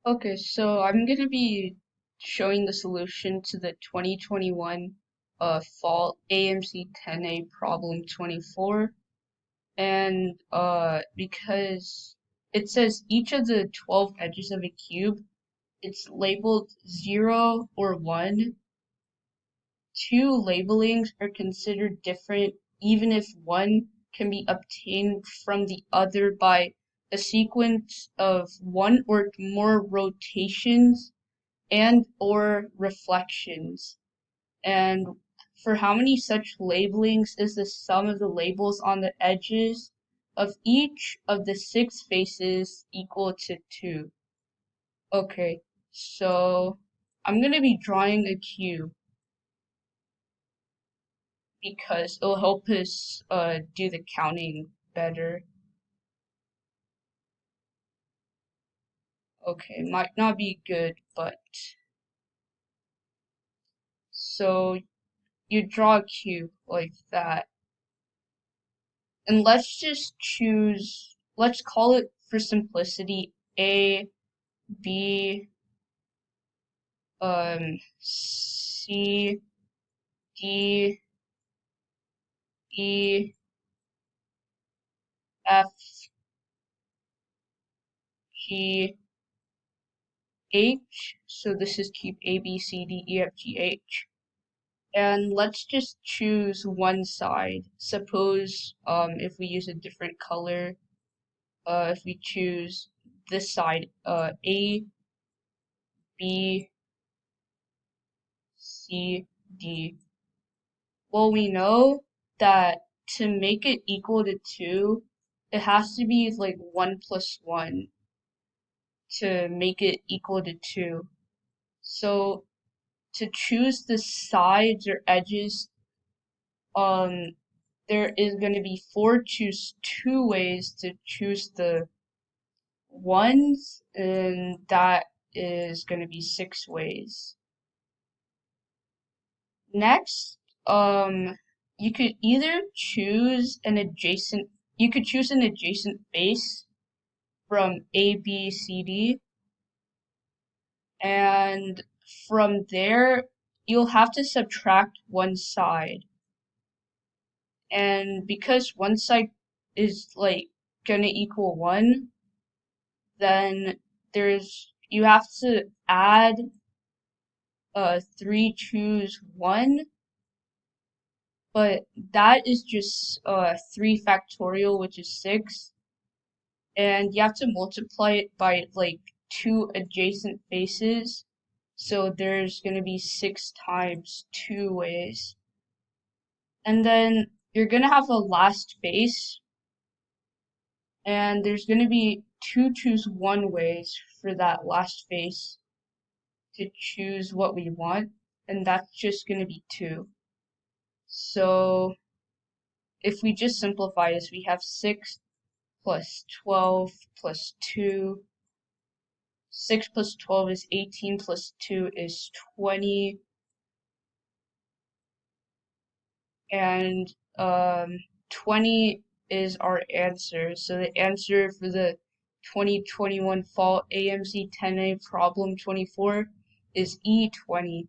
Okay, so I'm going to be showing the solution to the 2021 fall AMC10a problem 24. And because it says each of the 12 edges of a cube, it's labeled 0 or 1. Two labelings are considered different even if one can be obtained from the other by a sequence of one or more rotations and or reflections. And for how many such labelings is the sum of the labels on the edges of each of the six faces equal to 2? Okay, so I'm going to be drawing a cube because it'll help us do the counting better. Okay, might not be good, but so you draw a cube like that. And let's just choose, let's call it for simplicity A, B, C, D, E, F, G, H. So this is cube A, B, C, D, E, F, G, H. And let's just choose one side. Suppose if we use a different color, if we choose this side, A, B, C, D. Well, we know that to make it equal to 2, it has to be like 1 plus 1 to make it equal to 2. So to choose the sides or edges, um, there is going to be choose two ways to choose the ones, and that is going to be 6 ways. Next, you could either choose an adjacent, you could choose an adjacent face from A, B, C, D, and from there, you'll have to subtract one side. And because one side is like gonna equal 1, then you have to add 3 choose 1, but that is just 3 factorial, which is 6, and you have to multiply it by like 2 adjacent faces, so there's going to be 6 times 2 ways. And then you're going to have a last face, and there's going to be 2 choose 1 ways for that last face to choose what we want, and that's just going to be 2. So if we just simplify this, we have 6 plus 12 plus 2. 6 plus 12 is 18 plus 2 is 20. And 20 is our answer. So the answer for the 2021 fall AMC10A problem 24 is E20.